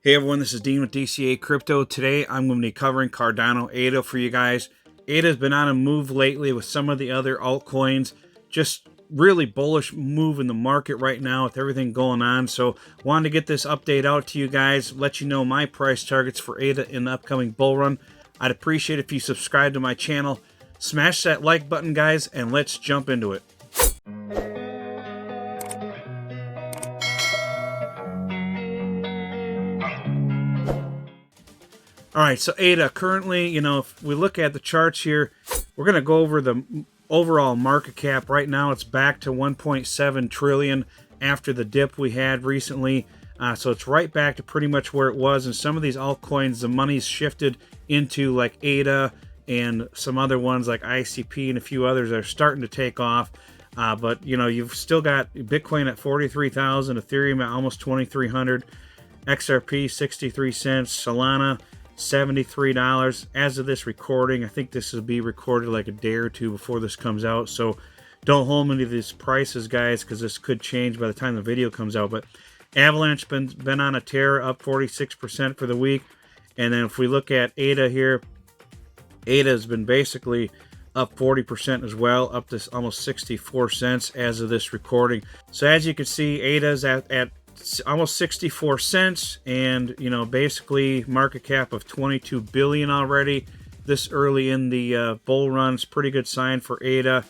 Hey everyone, this is Dean with DCA Crypto. Today I'm going to be covering Cardano ADA for you guys. ADA has been on a move lately with some of the other altcoins. Just really bullish move in the market right now with everything going on. So wanted to get this update out to you guys, let you know my price targets for ADA in the upcoming bull run. I'd appreciate if you subscribe to my channel. Smash that like button, guys, and let's jump into it. All right, so ADA currently, if we look at the charts here, we're going to go over the overall market cap. Right now, it's back to 1.7 trillion after the dip we had recently. So it's right back to pretty much where it was. And some of these altcoins, the money's shifted into like ADA and some other ones like ICP and a few others that are starting to take off. But, you've still got Bitcoin at 43,000, Ethereum at almost 2,300, XRP 63 cents, Solana $73 as of this recording. I think this will be recorded like a day or two before this comes out, so don't hold me to these prices, guys, because this could change by the time the video comes out. But Avalanche been on a tear, up 46% for the week. And then if we look at ADA here, ADA has been basically up 40% as well, up to almost 64 cents as of this recording. So as you can see, ADA is at almost 64 cents, and basically market cap of 22 billion already this early in the bull run. It's pretty good sign for ADA.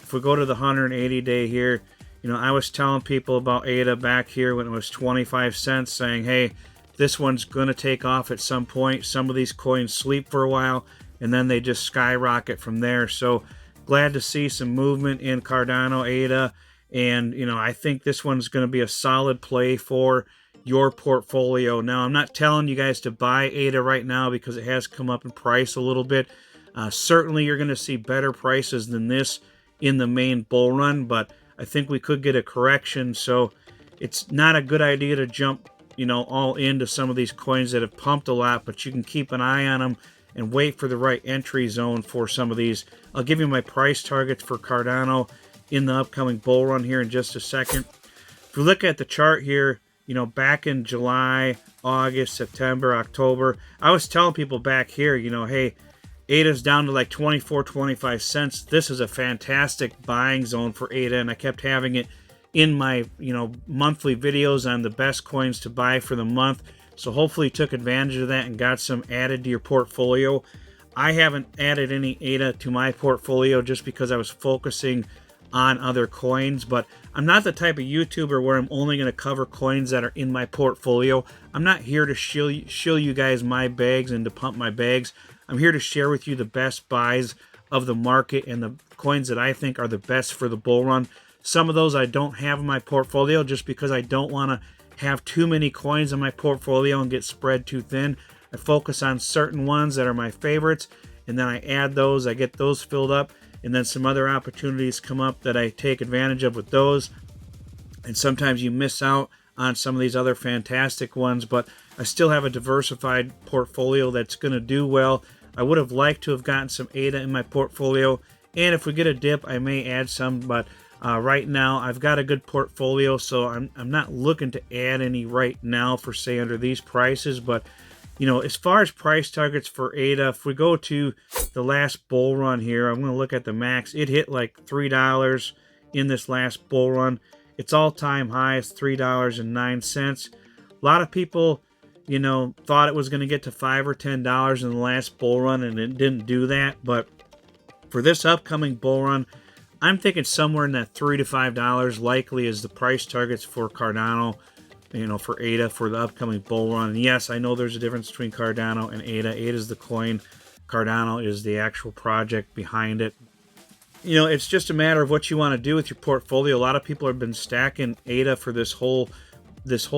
If we go to the 180 day here, I was telling people about ADA back here when it was 25 cents, saying, hey, this one's going to take off at some point. Some of these coins sleep for a while and then they just skyrocket from there. So glad to see some movement in Cardano ADA. And, I think this one's going to be a solid play for your portfolio. Now, I'm not telling you guys to buy ADA right now because it has come up in price a little bit. Certainly, you're going to see better prices than this in the main bull run, but I think we could get a correction. So it's not a good idea to jump, all into some of these coins that have pumped a lot, but you can keep an eye on them and wait for the right entry zone for some of these. I'll give you my price targets for Cardano in the upcoming bull run here in just a second. If we look at the chart here, back in July, August, September, October, I was telling people back here, hey, ADA's down to like 24, 25 cents. This is a fantastic buying zone for ADA, and I kept having it in my, monthly videos on the best coins to buy for the month. So hopefully you took advantage of that and got some added to your portfolio. I haven't added any ADA to my portfolio just because I was focusing on other coins, but I'm not the type of YouTuber where I'm only going to cover coins that are in my portfolio. I'm not here to shill you guys my bags and to pump my bags. I'm here to share with you the best buys of the market and the coins that I think are the best for the bull run. Some of those I don't have in my portfolio just because I don't want to have too many coins in my portfolio and get spread too thin. I focus on certain ones that are my favorites, and then I add those, I get those filled up, and then some other opportunities come up that I take advantage of with those. And sometimes you miss out on some of these other fantastic ones, but I still have a diversified portfolio that's going to do well. I would have liked to have gotten some ADA in my portfolio, and if we get a dip, I may add some, but right now I've got a good portfolio, so I'm not looking to add any right now for, say, under these prices. But as far as price targets for ADA, if we go to the last bull run here, I'm going to look at the max. It hit like $3 in this last bull run. Its all-time high is $3.09. A lot of people, thought it was going to get to $5 or $10 in the last bull run, and it didn't do that. But for this upcoming bull run, I'm thinking somewhere in that $3 to $5 likely is the price targets for Cardano, for ADA for the upcoming bull run. And yes, I know there's a difference between Cardano and ADA. ADA is the coin. Cardano is the actual project behind it. It's just a matter of what you want to do with your portfolio. A lot of people have been stacking ADA for this whole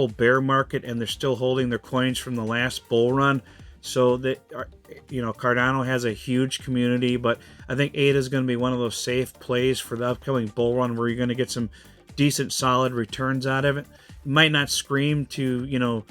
bear market, and they're still holding their coins from the last bull run. So that, Cardano has a huge community, but I think ADA is going to be one of those safe plays for the upcoming bull run where you're going to get some decent, solid returns out of it. It might not scream to,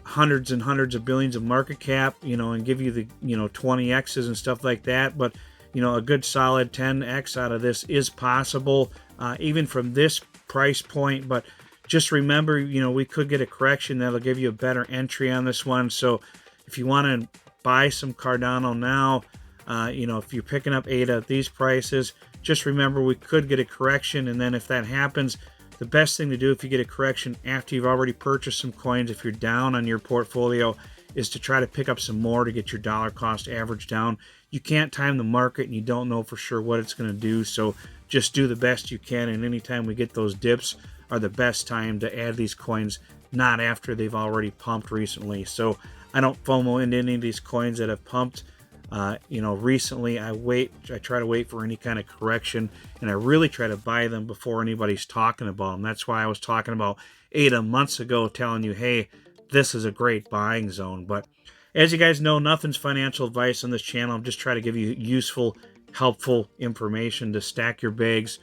hundreds and hundreds of billions of market cap, and give you the, 20Xs and stuff like that. But, a good solid 10X out of this is possible, even from this price point. But just remember, we could get a correction that'll give you a better entry on this one. So if you want to buy some Cardano now, if you're picking up ADA at these prices, just remember we could get a correction. And then if that happens, the best thing to do if you get a correction after you've already purchased some coins, if you're down on your portfolio, is to try to pick up some more to get your dollar cost average down. You can't time the market and you don't know for sure what it's going to do. So just do the best you can. And anytime we get those dips are the best time to add these coins, not after they've already pumped recently. So I don't FOMO into any of these coins that have pumped. Recently I try to wait for any kind of correction, and I really try to buy them before anybody's talking about them. That's why I was talking about ADA months ago, telling you, hey, this is a great buying zone. But as you guys know, nothing's financial advice on this channel. I'm just trying to give you useful, helpful information to stack your bags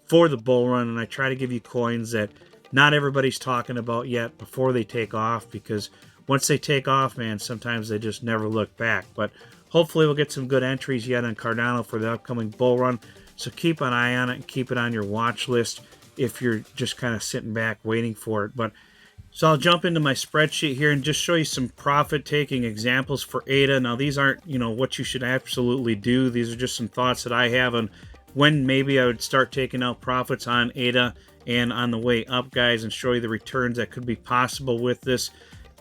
for the bull run. And I try to give you coins that not everybody's talking about yet before they take off, because once they take off, man, sometimes they just never look back. But hopefully we'll get some good entries yet on Cardano for the upcoming bull run. So keep an eye on it and keep it on your watch list if you're just kind of sitting back waiting for it. So I'll jump into my spreadsheet here and just show you some profit-taking examples for ADA. Now, these aren't, what you should absolutely do. These are just some thoughts that I have on when maybe I would start taking out profits on ADA and on the way up, guys, and show you the returns that could be possible with this.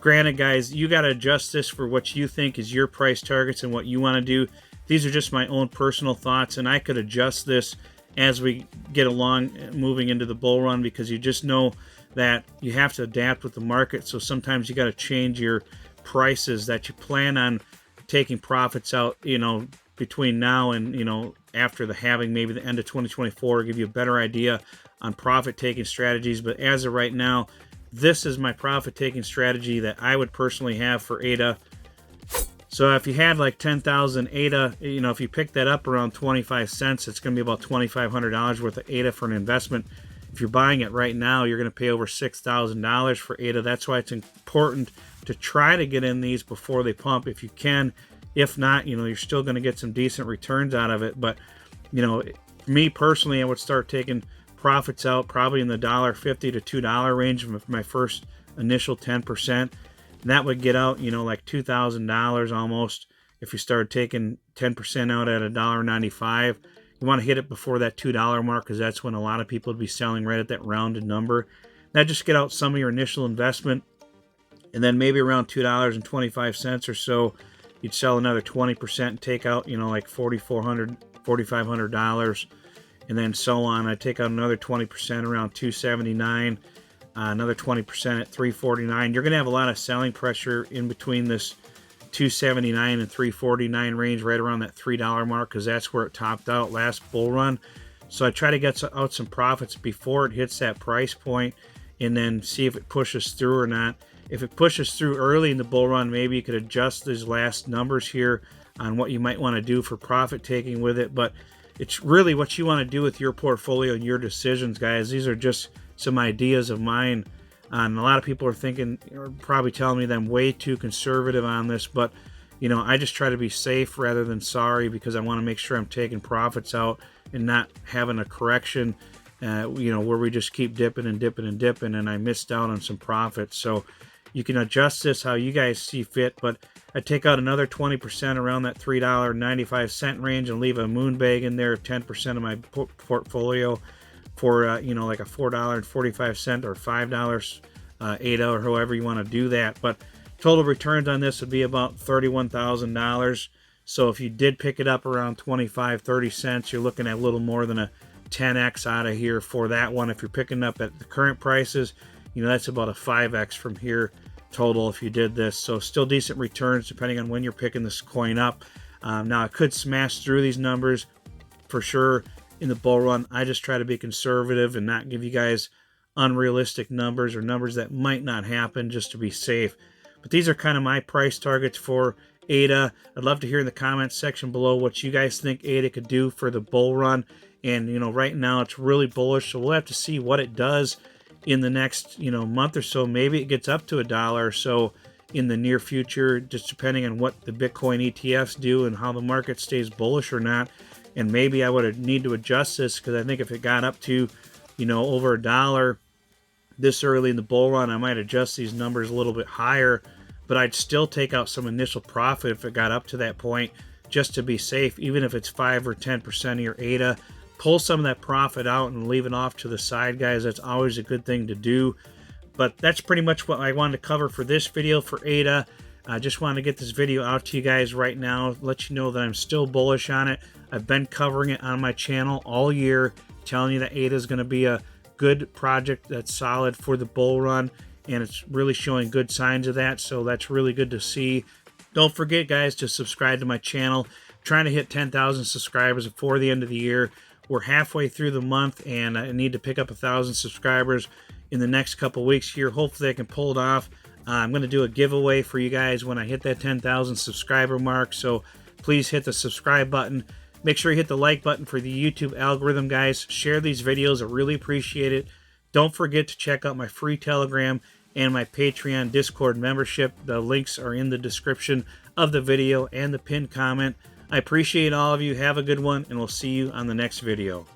Granted, guys, you got to adjust this for what you think is your price targets and what you want to do. These are just my own personal thoughts, and I could adjust this as we get along moving into the bull run, because you just know that you have to adapt with the market. So sometimes you got to change your prices that you plan on taking profits out, between now and, after the halving, maybe the end of 2024, give you a better idea on profit-taking strategies. But as of right now, this is my profit-taking strategy that I would personally have for ADA. So if you had like 10,000 ADA, if you pick that up around 25 cents, it's going to be about $2,500 worth of ADA for an investment. If you're buying it right now, you're going to pay over $6,000 for ADA. That's why it's important to try to get in these before they pump if you can. If not, you're still going to get some decent returns out of it. But, me personally, I would start taking profits out probably in the $1.50 to $2 range for my first initial 10%. And that would get out, like $2,000 almost if you started taking 10% out at $1.95. You want to hit it before that $2 mark, because that's when a lot of people would be selling right at that rounded number. Now just get out some of your initial investment, and then maybe around $2.25 or so, you'd sell another 20% and take out, like $4,400, $4,500, and then so on. I'd take out another 20% around $2.79, another 20% at $3.49. You're going to have a lot of selling pressure in between this $2.79 and $3.49 range, right around that $3 mark, because that's where it topped out last bull run. So I try to get out some profits before it hits that price point, and then see if it pushes through or not. If it pushes through early in the bull run, maybe you could adjust these last numbers here on what you might want to do for profit taking with it. But it's really what you want to do with your portfolio and your decisions, guys. These are just some ideas of mine. And a lot of people are thinking, or probably telling me that I'm way too conservative on this, but I just try to be safe rather than sorry, because I want to make sure I'm taking profits out and not having a correction, where we just keep dipping and dipping and dipping, and I missed out on some profits. So you can adjust this how you guys see fit, but I take out another 20% around that $3.95 range and leave a moon bag in there of 10% of my portfolio for like a $4.45 or $5 ADA, or however you want to do that. But total returns on this would be about $31,000. So if you did pick it up around 25-30 cents, you're looking at a little more than a 10x out of here for that one. If you're picking up at the current prices, that's about a 5x from here total if you did this. So still decent returns depending on when you're picking this coin up. Now I could smash through these numbers for sure in the bull run. I just try to be conservative and not give you guys unrealistic numbers or numbers that might not happen, just to be safe. But these are kind of my price targets for ADA. I'd love to hear in the comments section below what you guys think ADA could do for the bull run. And right now it's really bullish, so we'll have to see what it does in the next month or so. Maybe it gets up to $1 or so in the near future, just depending on what the Bitcoin ETFs do and how the market stays bullish or not. And maybe I would need to adjust this, because I think if it got up to over $1, this early in the bull run, I might adjust these numbers a little bit higher, but I'd still take out some initial profit if it got up to that point, just to be safe. Even if it's 5 or 10% of your ADA, pull some of that profit out and leave it off to the side, guys. That's always a good thing to do. But that's pretty much what I wanted to cover for this video for ADA. I just wanted to get this video out to you guys right now, let you know that I'm still bullish on it. I've been covering it on my channel all year, telling you that ADA is going to be a good project that's solid for the bull run, and it's really showing good signs of that, so that's really good to see. Don't forget, guys, to subscribe to my channel. I'm trying to hit 10,000 subscribers before the end of the year. We're halfway through the month, and I need to pick up 1,000 subscribers in the next couple weeks here. Hopefully I can pull it off. I'm going to do a giveaway for you guys when I hit that 10,000 subscriber mark, so please hit the subscribe button. Make sure you hit the like button for the YouTube algorithm, guys. Share these videos. I really appreciate it. Don't forget to check out my free Telegram and my Patreon Discord membership. The links are in the description of the video and the pinned comment. I appreciate all of you. Have a good one, and we'll see you on the next video.